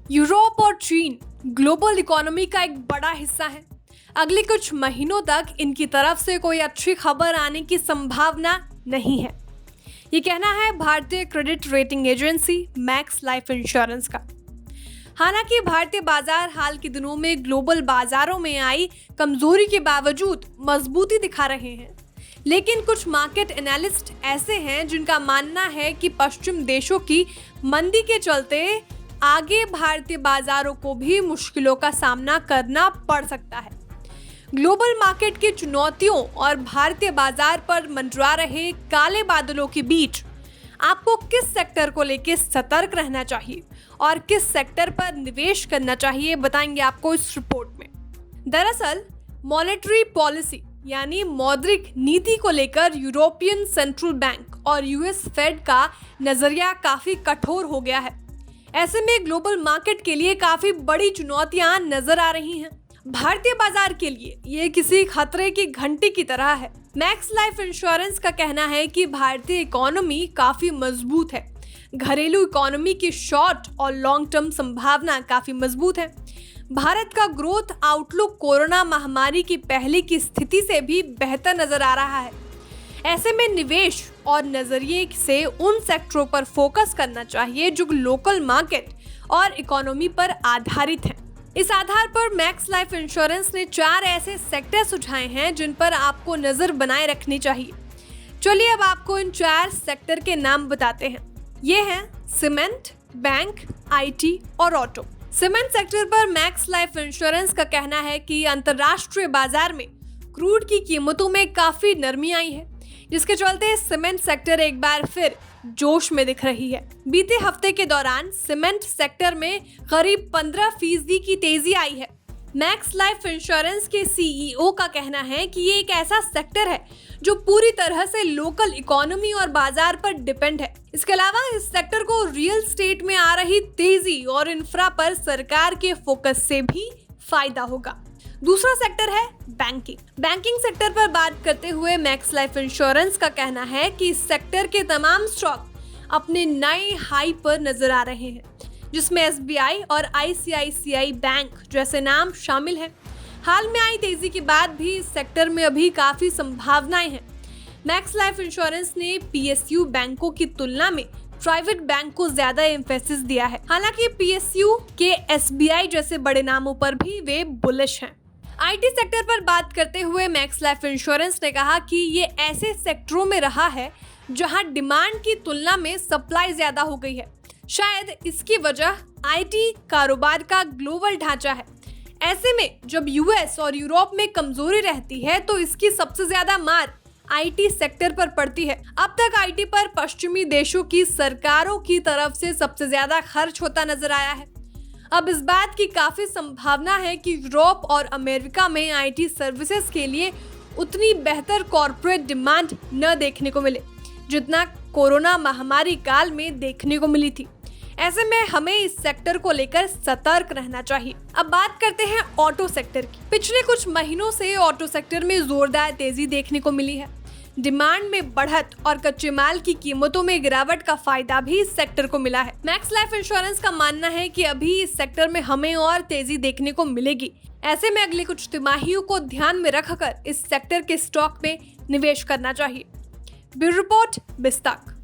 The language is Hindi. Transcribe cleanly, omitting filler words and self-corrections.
यूरोप और चीन ग्लोबल इकोनॉमी का एक बड़ा हिस्सा है। अगले कुछ महीनों तक इनकी तरफ से कोई अच्छी खबर आने की संभावना नहीं है। ये कहना है भारतीय credit rating agency max life insurance का। हालांकि भारतीय बाजार हाल के दिनों में ग्लोबल बाजारों में आई कमजोरी के बावजूद मजबूती दिखा रहे हैं, लेकिन कुछ मार्केट एनालिस्ट ऐसे हैं जिनका मानना है कि पश्चिम देशों की मंदी के चलते आगे भारतीय बाजारों को भी मुश्किलों का सामना करना पड़ सकता है। ग्लोबल मार्केट की चुनौतियों और भारतीय बाजार पर मंडरा रहे काले बादलों के बीच आपको किस सेक्टर को लेकर सतर्क रहना चाहिए और किस सेक्टर पर निवेश करना चाहिए, बताएंगे आपको इस रिपोर्ट में। दरअसल मॉनेटरी पॉलिसी यानी मौद्रिक नीति को लेकर यूरोपियन सेंट्रल बैंक और यूएस फेड का नजरिया काफी कठोर हो गया है। ऐसे में ग्लोबल मार्केट के लिए काफी बड़ी चुनौतियां नजर आ रही हैं। भारतीय बाजार के लिए ये किसी खतरे की घंटी की तरह है। मैक्स लाइफ इंश्योरेंस का कहना है कि भारतीय इकोनॉमी काफी मजबूत है। घरेलू इकोनॉमी की शॉर्ट और लॉन्ग टर्म संभावना काफी मजबूत है। भारत का ग्रोथ आउटलुक कोरोना महामारी की पहले की स्थिति से भी बेहतर नजर आ रहा है। ऐसे में निवेश और नजरिए से उन सेक्टरों पर फोकस करना चाहिए जो लोकल मार्केट और इकोनॉमी पर आधारित हैं। इस आधार पर मैक्स लाइफ इंश्योरेंस ने 4 ऐसे सेक्टर सुझाए हैं जिन पर आपको नजर बनाए रखनी चाहिए। चलिए अब आपको इन 4 सेक्टर के नाम बताते हैं। ये हैं सीमेंट, बैंक, आईटी और ऑटो। सीमेंट सेक्टर पर मैक्स लाइफ इंश्योरेंस का कहना है कि अंतर्राष्ट्रीय बाजार में क्रूड की कीमतों में काफी नरमी आई है, जिसके चलते सीमेंट सेक्टर एक बार फिर जोश में दिख रही है। बीते हफ्ते के दौरान सीमेंट सेक्टर में करीब 15% की तेजी आई है। मैक्स लाइफ इंश्योरेंस के सीईओ का कहना है कि ये एक ऐसा सेक्टर है जो पूरी तरह से लोकल इकोनॉमी और बाजार पर डिपेंड है। इसके अलावा इस सेक्टर को रियल एस्टेट में आ रही तेजी और इंफ्रा पर सरकार के फोकस से भी फायदा होगा। दूसरा सेक्टर है बैंकिंग। बैंकिंग सेक्टर पर बात करते हुए मैक्स लाइफ इंश्योरेंस का कहना है कि इस सेक्टर के तमाम स्टॉक अपने नए हाई पर नजर आ रहे हैं, जिसमें एसबीआई और आईसीआईसीआई बैंक जैसे नाम शामिल हैं। हाल में आई तेजी के बाद भी इस सेक्टर में अभी काफी संभावनाएं हैं। मैक्स लाइफ इंश्योरेंस ने पीएसयू बैंकों की तुलना में प्राइवेट बैंक को ज्यादा एम्फेसिस दिया है। हालांकि पीएसयू के एसबीआई जैसे बड़े नामों पर भी वे बुलिश हैं। आईटी सेक्टर पर बात करते हुए मैक्स लाइफ इंश्योरेंस ने कहा कि ये ऐसे सेक्टरों में रहा है जहां डिमांड की तुलना में सप्लाई ज्यादा हो गई है। शायद इसकी वजह आईटी कारोबार का ग्लोबल ढांचा है। ऐसे में जब यूएस और यूरोप में कमजोरी रहती है तो इसकी सबसे ज्यादा मार आईटी सेक्टर पर पड़ती है। अब तक आईटी पर पश्चिमी देशों की सरकारों की तरफ से सबसे ज्यादा खर्च होता नजर आया है। अब इस बात की काफी संभावना है कि यूरोप और अमेरिका में आईटी सर्विसेज के लिए उतनी बेहतर कॉर्पोरेट डिमांड न देखने को मिले जितना कोरोना महामारी काल में देखने को मिली थी। ऐसे में हमें इस सेक्टर को लेकर सतर्क रहना चाहिए। अब बात करते हैं ऑटो सेक्टर की। पिछले कुछ महीनों से ऑटो सेक्टर में जोरदार तेजी देखने को मिली है। डिमांड में बढ़त और कच्चे माल की कीमतों में गिरावट का फायदा भी इस सेक्टर को मिला है। मैक्स लाइफ इंश्योरेंस का मानना है कि अभी इस सेक्टर में हमें और तेजी देखने को मिलेगी। ऐसे में अगले कुछ तिमाहियों को ध्यान में रखकर इस सेक्टर के स्टॉक में निवेश करना चाहिए। Bureau report, बिस्ताक।